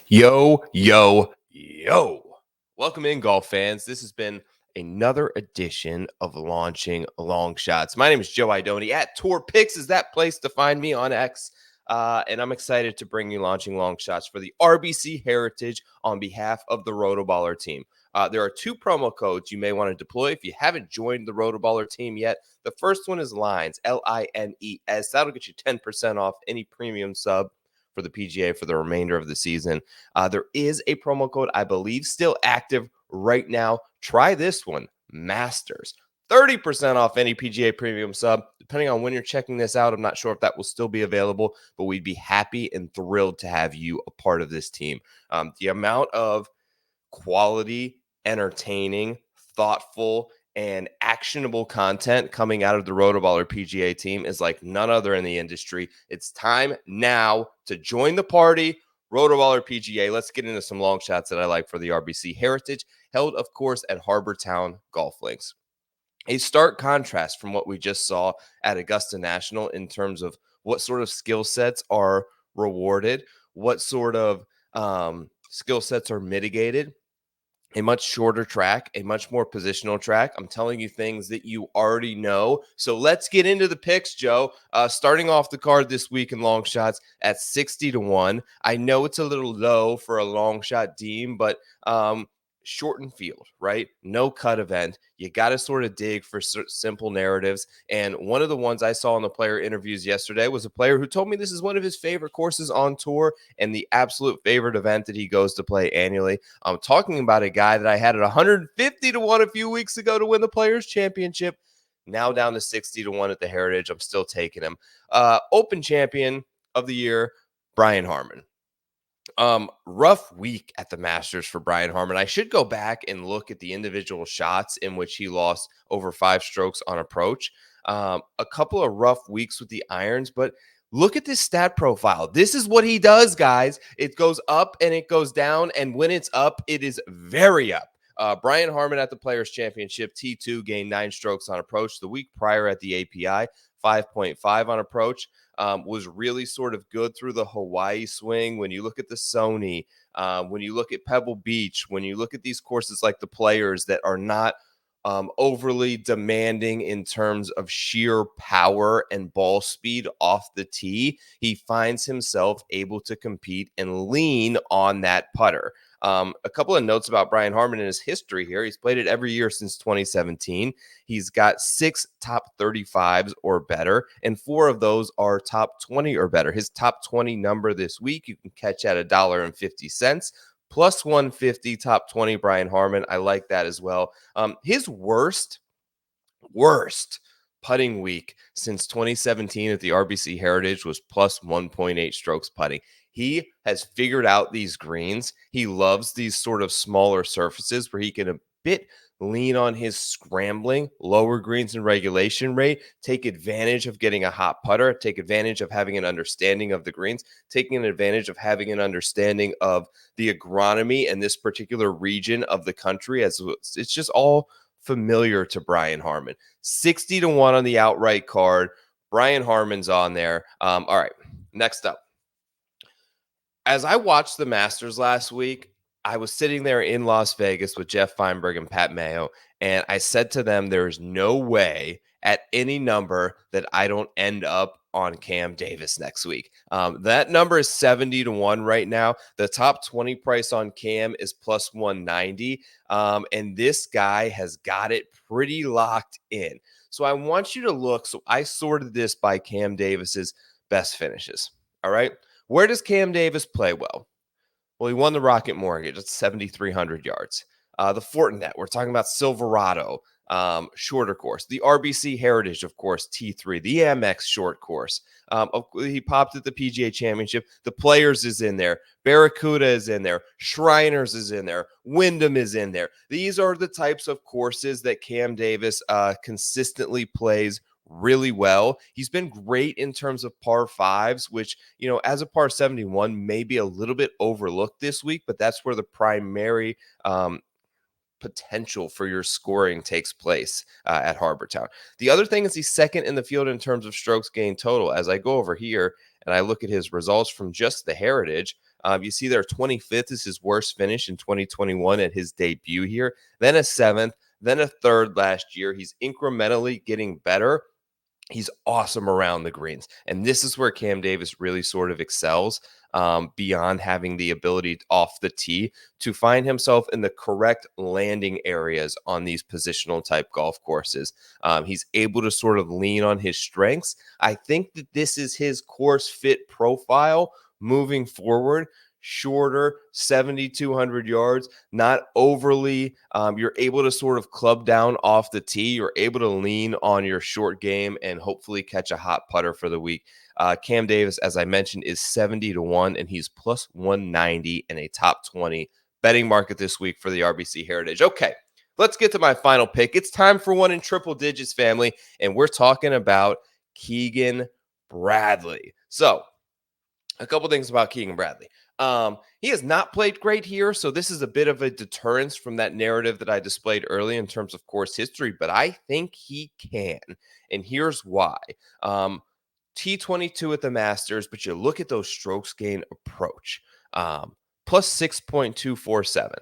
Yo, yo, yo. Welcome in, golf fans. This has been another edition of Launching Longshots. My name is Joe Idone. At Tour Picks is that place to find me on X. And I'm excited to bring you Launching Longshots for the RBC Heritage on behalf of the RotoBaller team. There are two promo codes you may want to deploy if you haven't joined the RotoBaller team yet. The first one is LINES, LINES. That'll get you 10% off any premium sub for the PGA for the remainder of the season. There is a promo code, I believe, still active right now. Try this one, Masters. 30% off any PGA premium sub. Depending on when you're checking this out, I'm not sure if that will still be available, but we'd be happy and thrilled to have you a part of this team. The amount of quality, entertaining, thoughtful, and actionable content coming out of the RotoBaller PGA team is like none other in the industry. It's time now to join the party. RotoBaller PGA. Let's get into some long shots that I like for the RBC Heritage, held, of course, at Harbour Town Golf Links. A stark contrast from what we just saw at Augusta National in terms of what sort of skill sets are rewarded, what sort of skill sets are mitigated. A much shorter track, a much more positional track. I'm telling you things that you already know. So let's get into the picks, Joe. Starting off the card this week in long shots at 60-1. I know it's a little low for a long shot team, but shortened field, right? No cut event. You got to sort of dig for simple narratives. And one of the ones I saw in the player interviews yesterday was a player who told me this is one of his favorite courses on tour and the absolute favorite event that he goes to play annually. I'm talking about a guy that I had at 150-1 a few weeks ago to win the Players Championship. Now down to 60-1 at the Heritage. I'm still taking him. Open champion of the year, Brian Harmon. Rough week at the Masters for Brian Harmon. I should go back and look at the individual shots in which he lost over 5 strokes on approach. A couple of rough weeks with the irons, but look at this stat profile. This is what he does, guys. It goes up and it goes down, and when it's up, it is very up. Brian Harmon at the Players Championship, T2 gained 9 strokes on approach. The week prior at the API, 5.5 on approach. Was really sort of good through the Hawaii swing. When you look at the Sony, when you look at Pebble Beach, when you look at these courses like the Players that are not overly demanding in terms of sheer power and ball speed off the tee, he finds himself able to compete and lean on that putter. A couple of notes about Brian Harmon in his history here. He's played it every year since 2017. He's got 6 top 35s or better, and 4 of those are top 20 or better. His top 20 number this week, you can catch at $1.50. Plus 150, top 20, Brian Harmon. I like that as well. His worst putting week since 2017 at the RBC Heritage was plus 1.8 strokes putting. He has figured out these greens. He loves these sort of smaller surfaces where he can a bit lean on his scrambling, lower greens and regulation rate, take advantage of getting a hot putter, take advantage of having an understanding of the greens, taking advantage of having an understanding of the agronomy in this particular region of the country. As it's just all familiar to Brian Harmon. 60-1 on the outright card. Brian Harmon's on there. All right, next up. As I watched the Masters last week, I was sitting there in Las Vegas with Jeff Feinberg and Pat Mayo, and I said to them, there's no way at any number that I don't end up on Cam Davis next week. That number is 70-1 right now. The top 20 price on Cam is plus 190, and this guy has got it pretty locked in. So I want you to look. So I sorted this by Cam Davis's best finishes. All right. Where does Cam Davis play well? Well, he won the Rocket Mortgage at 7,300 yards. The Fortinet, we're talking about Silverado, shorter course. The RBC Heritage, of course, T3. The Amex short course. He popped at the PGA Championship. The Players is in there. Barracuda is in there. Shriners is in there. Wyndham is in there. These are the types of courses that Cam Davis consistently plays really well. He's been great in terms of par 5s, which, you know, as a par 71 may be a little bit overlooked this week, but that's where the primary potential for your scoring takes place at Harbour Town. The other thing is he's second in the field in terms of strokes gained total. As I go over here and I look at his results from just the Heritage, You see there 25th is his worst finish in 2021 at his debut here, then a 7th, then a 3rd last year. He's incrementally getting better. He's awesome around the greens. And this is where Cam Davis really sort of excels, beyond having the ability off the tee to find himself in the correct landing areas on these positional type golf courses. He's able to sort of lean on his strengths. I think that this is his course fit profile moving forward. Shorter, 7,200 yards, not overly. You're able to sort of club down off the tee. You're able to lean on your short game and hopefully catch a hot putter for the week. Cam Davis, as I mentioned, is 70-1, and he's plus 190 in a top 20 betting market this week for the RBC Heritage. Okay, let's get to my final pick. It's time for one in triple digits, family, and we're talking about Keegan Bradley. So, a couple things about Keegan Bradley. He has not played great here, so this is a bit of a deterrence from that narrative that I displayed early in terms of course history, but I think he can, and here's why. T22 at the Masters, but you look at those strokes gain approach, plus 6.247.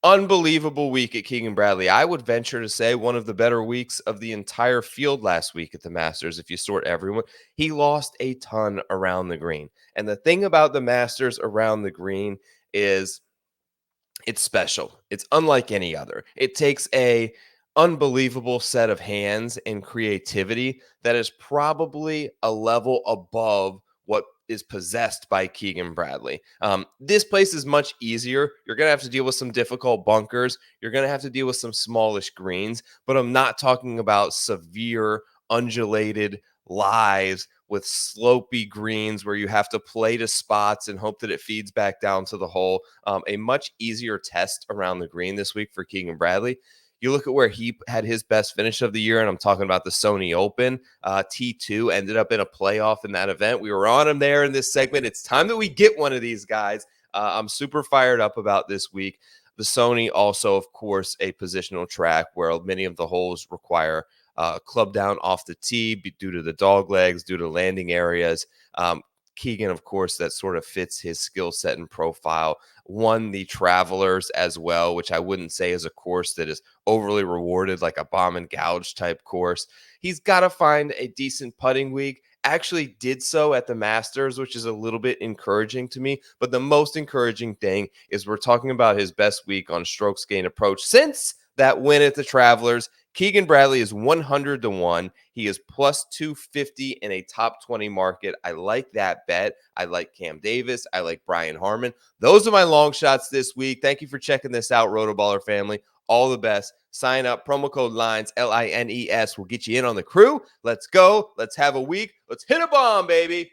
Unbelievable week at Keegan Bradley. I would venture to say one of the better weeks of the entire field last week at the Masters. If you sort everyone, he lost a ton around the green. And the thing about the Masters around the green is it's special. It's unlike any other. It takes a unbelievable set of hands and creativity that is probably a level above what is possessed by Keegan Bradley. This place is much easier. You're going to have to deal with some difficult bunkers. You're going to have to deal with some smallish greens, but I'm not talking about severe undulated lies with slopey greens where you have to play to spots and hope that it feeds back down to the hole. A much easier test around the green this week for Keegan Bradley. You look at where he had his best finish of the year, and I'm talking about the Sony Open. T2 ended up in a playoff in that event. We were on him there in this segment. It's time that we get one of these guys. I'm super fired up about this week. The Sony also, of course, a positional track where many of the holes require club down off the tee due to the dog legs, due to landing areas. Keegan, of course, that sort of fits his skill set and profile. Won the Travelers as well, which I wouldn't say is a course that is overly rewarded, like a bomb and gouge type course. He's got to find a decent putting week. Actually did so at the Masters, which is a little bit encouraging to me. But the most encouraging thing is we're talking about his best week on strokes gain approach since that win at the Travelers. Keegan Bradley is 100-1. He is plus 250 in a top 20 market. I like that bet. I like Cam Davis. I like Brian Harmon. Those are my long shots this week. Thank you for checking this out, RotoBaller family. All the best. Sign up. Promo code LINES, LINES, will get you in on the crew. Let's go. Let's have a week. Let's hit a bomb, baby.